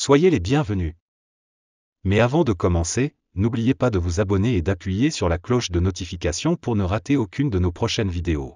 Soyez les bienvenus. Mais avant de commencer, n'oubliez pas de vous abonner et d'appuyer sur la cloche de notification pour ne rater aucune de nos prochaines vidéos.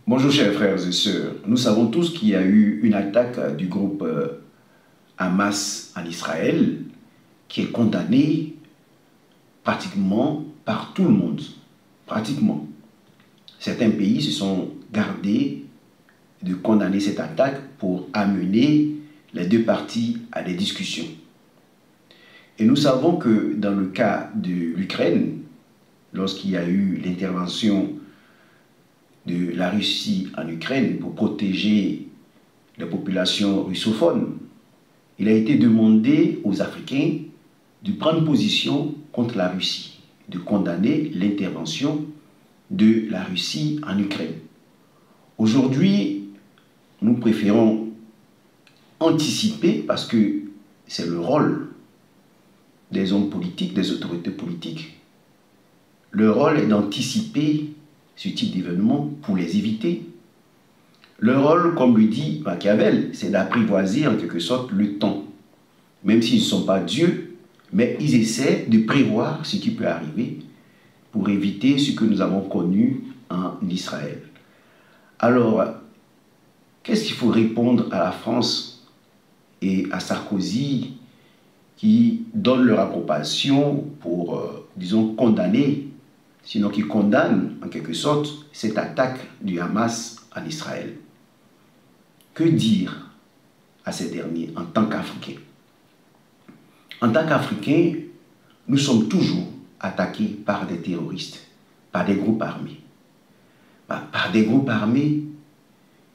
Bonjour chers frères et sœurs, nous savons tous qu'il y a eu une attaque du groupe Hamas en Israël qui est condamnée pratiquement par tout le monde, pratiquement. Certains pays se sont gardés de condamner cette attaque pour amener les deux parties à des discussions. Et nous savons que dans le cas de l'Ukraine, lorsqu'il y a eu l'intervention de la Russie en Ukraine pour protéger les populations russophones, il a été demandé aux Africains de prendre position contre la Russie, de condamner l'intervention de la Russie en Ukraine. Aujourd'hui, nous préférons anticiper parce que c'est le rôle des hommes politiques, des autorités politiques. Le rôle est d'anticiper ce type d'événements pour les éviter. Le rôle, comme le dit Machiavel, c'est d'apprivoiser en quelque sorte le temps. Même s'ils ne sont pas dieux, mais ils essaient de prévoir ce qui peut arriver pour éviter ce que nous avons connu en Israël. Alors, qu'est-ce qu'il faut répondre à la France et à Sarkozy qui donnent leur approbation pour, disons, condamner, sinon qui condamnent en quelque sorte cette attaque du Hamas en Israël? Que dire à ces derniers en tant qu'Africains? En tant qu'Africains, nous sommes toujours attaqués par des terroristes, par des groupes armés. Par des groupes armés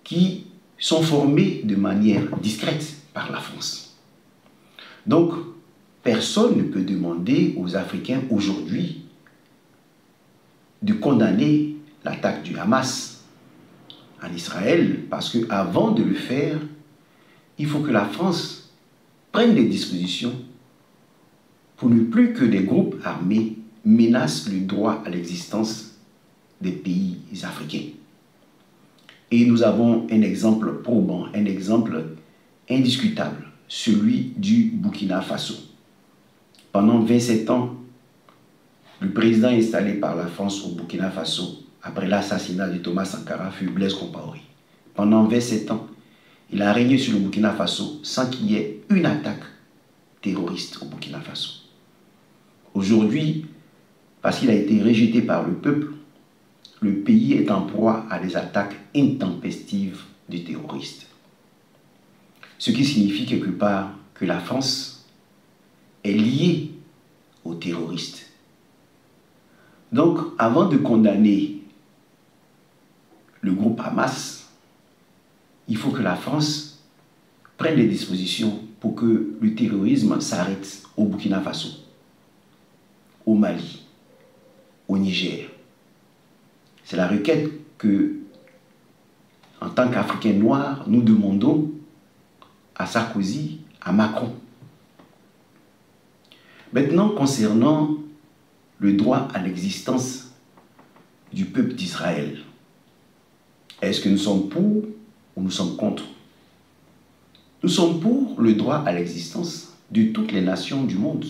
qui sont formés de manière discrète par la France. Donc, personne ne peut demander aux Africains aujourd'hui de condamner l'attaque du Hamas en Israël, parce qu'avant de le faire, il faut que la France prenne des dispositions pour ne plus que des groupes armés menacent le droit à l'existence des pays africains. Et nous avons un exemple probant, un exemple indiscutable, celui du Burkina Faso. Pendant 27 ans, le président installé par la France au Burkina Faso, après l'assassinat de Thomas Sankara, fut Blaise Compaoré. Pendant 27 ans, il a régné sur le Burkina Faso sans qu'il y ait une attaque terroriste au Burkina Faso. Aujourd'hui, parce qu'il a été rejeté par le peuple, le pays est en proie à des attaques intempestives de terroristes. Ce qui signifie quelque part que la France est liée aux terroristes. Donc, avant de condamner le groupe Hamas, il faut que la France prenne des dispositions pour que le terrorisme s'arrête au Burkina Faso, au Mali, au Niger. C'est la requête que, en tant qu'Africains noirs, nous demandons à Sarkozy, à Macron. Maintenant, concernant le droit à l'existence du peuple d'Israël, est-ce que nous sommes pour ou nous sommes contre? Nous sommes pour le droit à l'existence de toutes les nations du monde.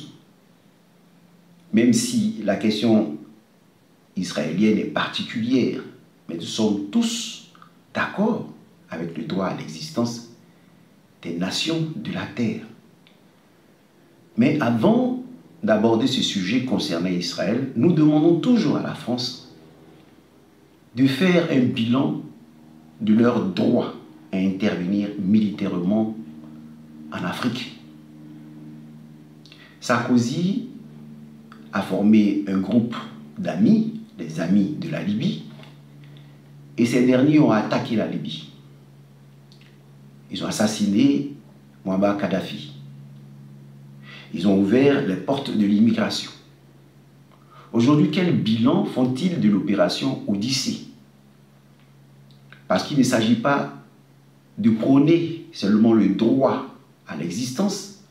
Même si la question israélienne est particulière, mais nous sommes tous d'accord avec le droit à l'existence des nations de la terre. Mais avant d'aborder ce sujet concernant Israël, nous demandons toujours à la France de faire un bilan de leur droit à intervenir militairement en Afrique. Sarkozy a formé un groupe d'amis, les amis de la Libye, et ces derniers ont attaqué la Libye. Ils ont assassiné Mouammar Kadhafi. Ils ont ouvert les portes de l'immigration. Aujourd'hui, quel bilan font-ils de l'opération Odyssée? Parce qu'il ne s'agit pas de prôner seulement le droit à l'existence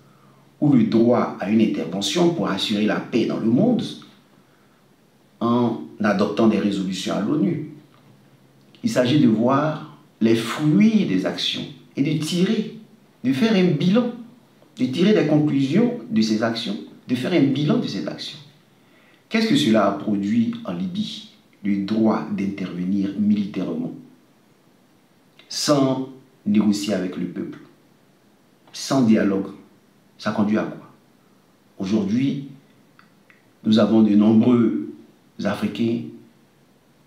ou le droit à une intervention pour assurer la paix dans le monde en adoptant des résolutions à l'ONU. Il s'agit de voir les fruits des actions et de tirer, de faire un bilan de tirer des conclusions de ces actions, de faire un bilan de ces actions. Qu'est-ce que cela a produit en Libye? Le droit d'intervenir militairement, sans négocier avec le peuple, sans dialogue. Ça conduit à quoi? Aujourd'hui, nous avons de nombreux Africains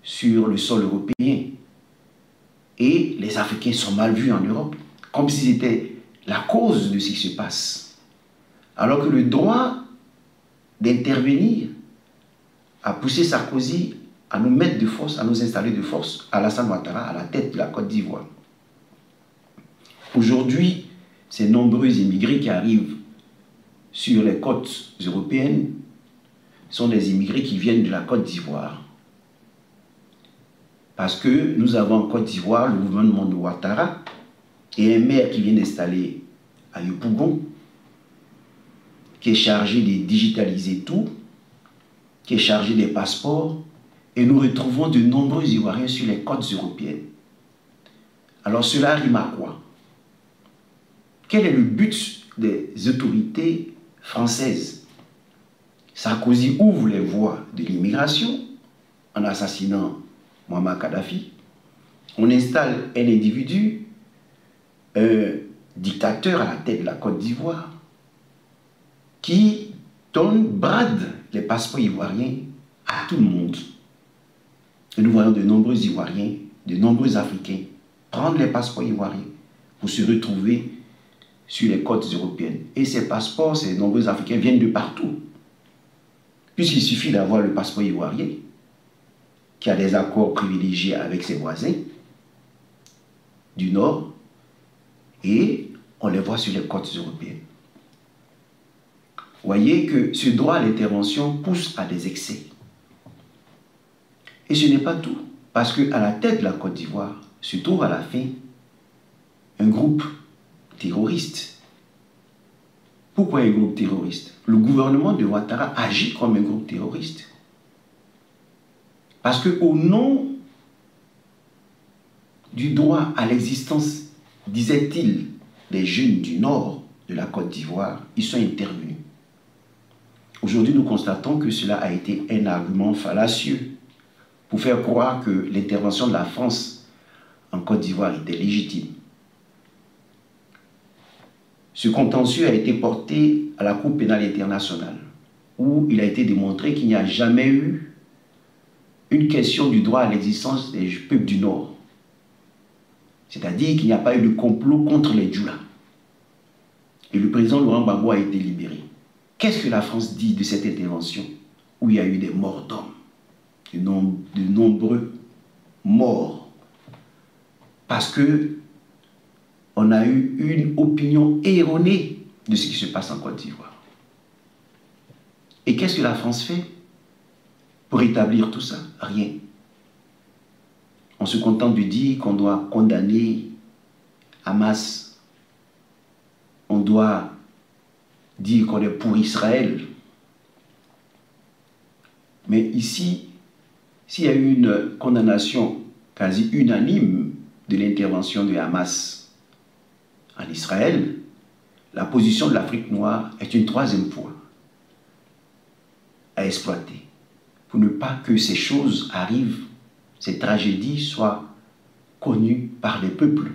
sur le sol européen. Et les Africains sont mal vus en Europe, comme si c'était la cause de ce qui se passe. Alors que le droit d'intervenir a poussé Sarkozy à nous mettre de force, à nous installer de force, Alassane Ouattara à la tête de la Côte d'Ivoire. Aujourd'hui, ces nombreux immigrés qui arrivent sur les côtes européennes sont des immigrés qui viennent de la Côte d'Ivoire. Parce que nous avons en Côte d'Ivoire le gouvernement de Ouattara et un maire qui vient d'installer à Yopougon, qui est chargé de digitaliser tout, qui est chargé des passeports, et nous retrouvons de nombreux Ivoiriens sur les côtes européennes. Alors cela rime à quoi? Quel est le but des autorités françaises? Sarkozy ouvre les voies de l'immigration en assassinant Muammar Kadhafi. On installe un individu, un dictateur à la tête de la Côte d'Ivoire, qui brade les passeports ivoiriens à tout le monde. Et nous voyons de nombreux Ivoiriens, de nombreux Africains prendre les passeports ivoiriens pour se retrouver sur les côtes européennes. Et ces passeports, ces nombreux Africains viennent de partout. Puisqu'il suffit d'avoir le passeport ivoirien, qui a des accords privilégiés avec ses voisins du Nord, et on les voit sur les côtes européennes. Voyez que ce droit à l'intervention pousse à des excès. Et ce n'est pas tout, parce qu'à la tête de la Côte d'Ivoire se trouve à la fin un groupe terroriste. Pourquoi un groupe terroriste? Le gouvernement de Ouattara agit comme un groupe terroriste. Parce qu'au nom du droit à l'existence, disait-il, des jeunes du nord de la Côte d'Ivoire, ils sont intervenus. Aujourd'hui, nous constatons que cela a été un argument fallacieux pour faire croire que l'intervention de la France en Côte d'Ivoire était légitime. Ce contentieux a été porté à la Cour pénale internationale, où il a été démontré qu'il n'y a jamais eu une question du droit à l'existence des peuples du Nord. C'est-à-dire qu'il n'y a pas eu de complot contre les Djoula. Et le président Laurent Gbagbo a été libéré. Qu'est-ce que la France dit de cette intervention où il y a eu des morts d'hommes, de nombreux morts? Parce que on a eu une opinion erronée de ce qui se passe en Côte d'Ivoire. Et qu'est-ce que la France fait pour établir tout ça? Rien. On se contente de dire qu'on doit condamner Hamas. On doit dire qu'on est pour Israël. Mais ici, s'il y a eu une condamnation quasi unanime de l'intervention de Hamas en Israël, la position de l'Afrique noire est une troisième fois à exploiter pour ne pas que ces choses arrivent, ces tragédies soient connues par les peuples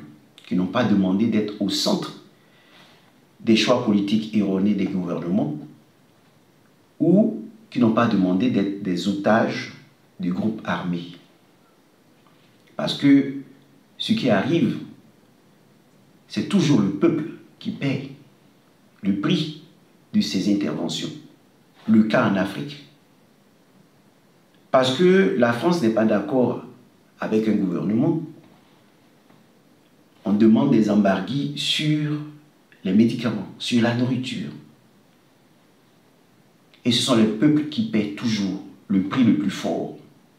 qui n'ont pas demandé d'être au centre des choix politiques erronés des gouvernements ou qui n'ont pas demandé d'être des otages du groupe armé. Parce que ce qui arrive, c'est toujours le peuple qui paye le prix de ces interventions. Le cas en Afrique. Parce que la France n'est pas d'accord avec un gouvernement, on demande des embargos sur les médicaments, sur la nourriture. Et ce sont les peuples qui paient toujours le prix le plus fort,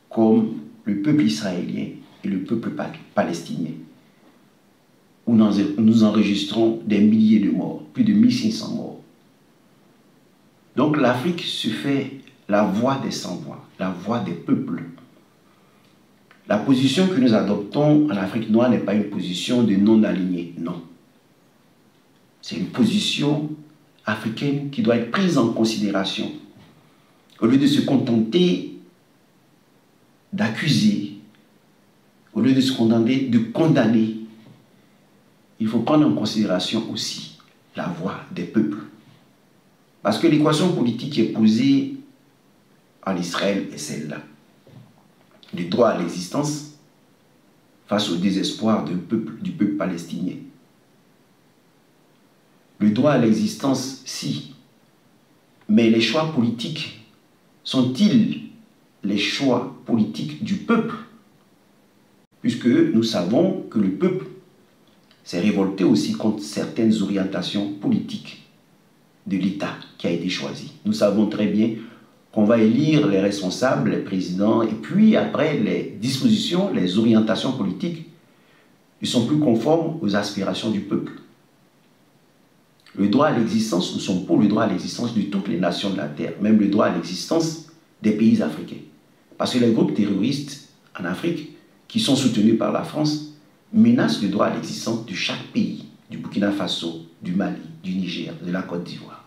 comme le peuple israélien et le peuple palestinien, où nous enregistrons des milliers de morts, plus de 1500 morts. Donc l'Afrique se fait la voix des sans-voix, la voix des peuples. La position que nous adoptons en Afrique noire n'est pas une position de non-aligné, non. C'est une position africaine qui doit être prise en considération. Au lieu de se contenter d'accuser, au lieu de se contenter de condamner, il faut prendre en considération aussi la voix des peuples. Parce que l'équation politique qui est posée en Israël est celle-là. Le droit à l'existence face au désespoir du peuple palestinien. Le droit à l'existence, si. Mais les choix politiques sont-ils les choix politiques du peuple? Puisque nous savons que le peuple s'est révolté aussi contre certaines orientations politiques de l'État qui a été choisi. Nous savons très bien qu'on va élire les responsables, les présidents, et puis après les dispositions, les orientations politiques ne sont plus conformes aux aspirations du peuple. Le droit à l'existence, nous sommes pour le droit à l'existence de toutes les nations de la Terre, même le droit à l'existence des pays africains. Parce que les groupes terroristes en Afrique, qui sont soutenus par la France, menacent le droit à l'existence de chaque pays, du Burkina Faso, du Mali, du Niger, de la Côte d'Ivoire.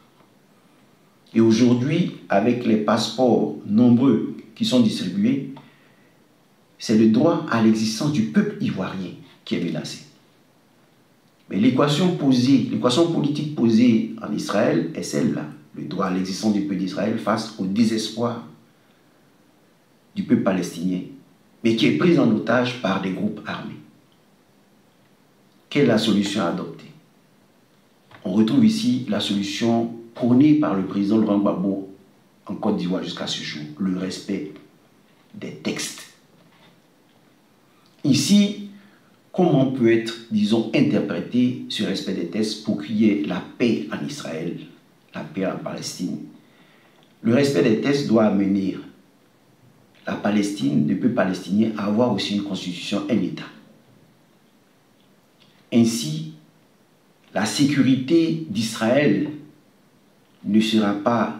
Et aujourd'hui, avec les passeports nombreux qui sont distribués, c'est le droit à l'existence du peuple ivoirien qui est menacé. Mais l'équation politique posée en Israël est celle-là. Le droit à l'existence du peuple d'Israël face au désespoir du peuple palestinien, mais qui est prise en otage par des groupes armés. Quelle est la solution à adopter? On retrouve ici la solution prônée par le président Laurent Gbagbo en Côte d'Ivoire jusqu'à ce jour, le respect des textes. Ici, comment peut être, disons, interprété ce respect des textes pour qu'il y ait la paix en Israël, la paix en Palestine? Le respect des textes doit amener la Palestine, le peuple palestinien, à avoir aussi une constitution, un État. Ainsi, la sécurité d'Israël ne sera pas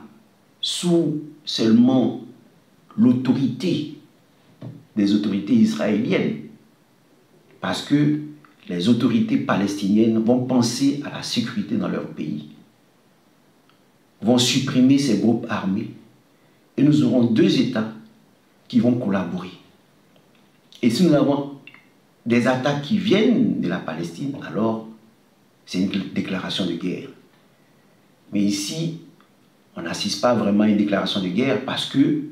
sous seulement l'autorité des autorités israéliennes, parce que les autorités palestiniennes vont penser à la sécurité dans leur pays, vont supprimer ces groupes armés, et nous aurons deux États qui vont collaborer. Et si nous avons des attaques qui viennent de la Palestine, alors c'est une déclaration de guerre. Mais ici, on n'assiste pas vraiment à une déclaration de guerre parce que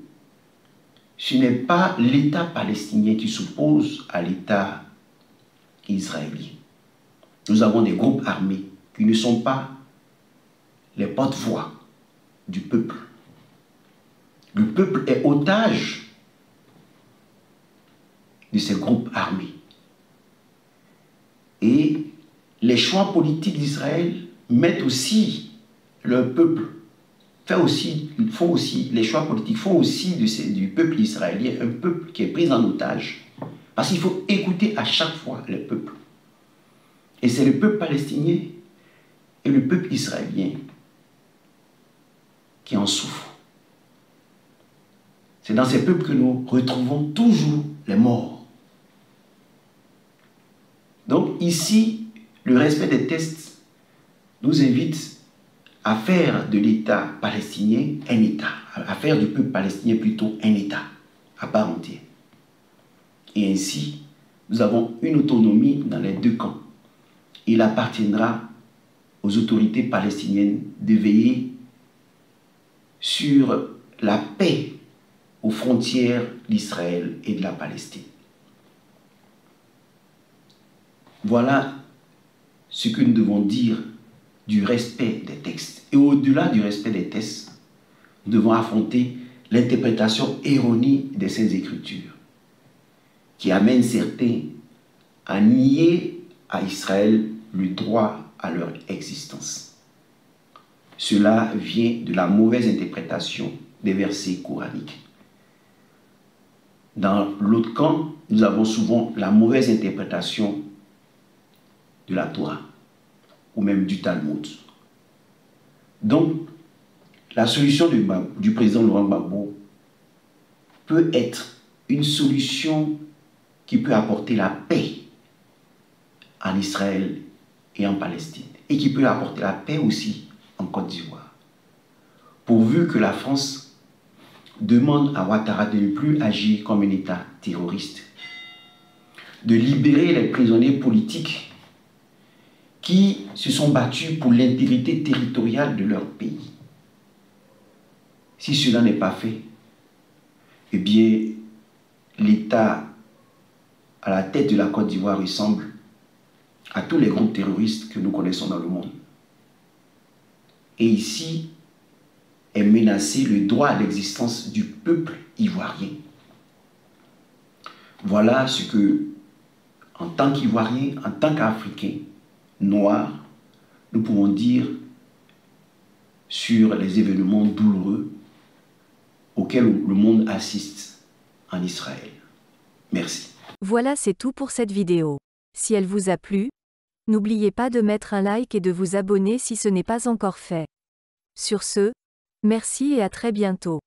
ce n'est pas l'État palestinien qui s'oppose à l'État israélien. Nous avons des groupes armés qui ne sont pas les porte-voix du peuple. Le peuple est otage de ces groupes armés. Et les choix politiques d'Israël mettent aussi le peuple, les choix politiques font aussi du peuple israélien un peuple qui est pris en otage. Parce qu'il faut écouter à chaque fois le peuple. Et c'est le peuple palestinien et le peuple israélien qui en souffrent. C'est dans ces peuples que nous retrouvons toujours les morts. Donc ici, le respect des textes nous invite à faire de l'État palestinien un État, à faire du peuple palestinien plutôt un État à part entière. Et ainsi, nous avons une autonomie dans les deux camps. Il appartiendra aux autorités palestiniennes de veiller sur la paix aux frontières d'Israël et de la Palestine. Voilà ce que nous devons dire du respect des textes. Et au-delà du respect des textes, nous devons affronter l'interprétation erronée de ces Écritures, qui amène certains à nier à Israël le droit à leur existence. Cela vient de la mauvaise interprétation des versets coraniques. Dans l'autre camp, nous avons souvent la mauvaise interprétation de la Torah, ou même du Talmud. Donc, la solution du président Laurent Gbagbo peut être une solution qui peut apporter la paix en Israël et en Palestine, et qui peut apporter la paix aussi en Côte d'Ivoire. Pourvu que la France demande à Ouattara de ne plus agir comme un État terroriste, de libérer les prisonniers politiques qui se sont battus pour l'intégrité territoriale de leur pays. Si cela n'est pas fait, eh bien, l'État à la tête de la Côte d'Ivoire ressemble à tous les groupes terroristes que nous connaissons dans le monde. Et ici est menacé le droit à l'existence du peuple ivoirien. Voilà ce que, en tant qu'Ivoiriens, en tant qu'Africains noirs, nous pouvons dire sur les événements douloureux auxquels le monde assiste en Israël. Merci. Voilà, c'est tout pour cette vidéo. Si elle vous a plu, n'oubliez pas de mettre un like et de vous abonner si ce n'est pas encore fait. Sur ce, merci et à très bientôt.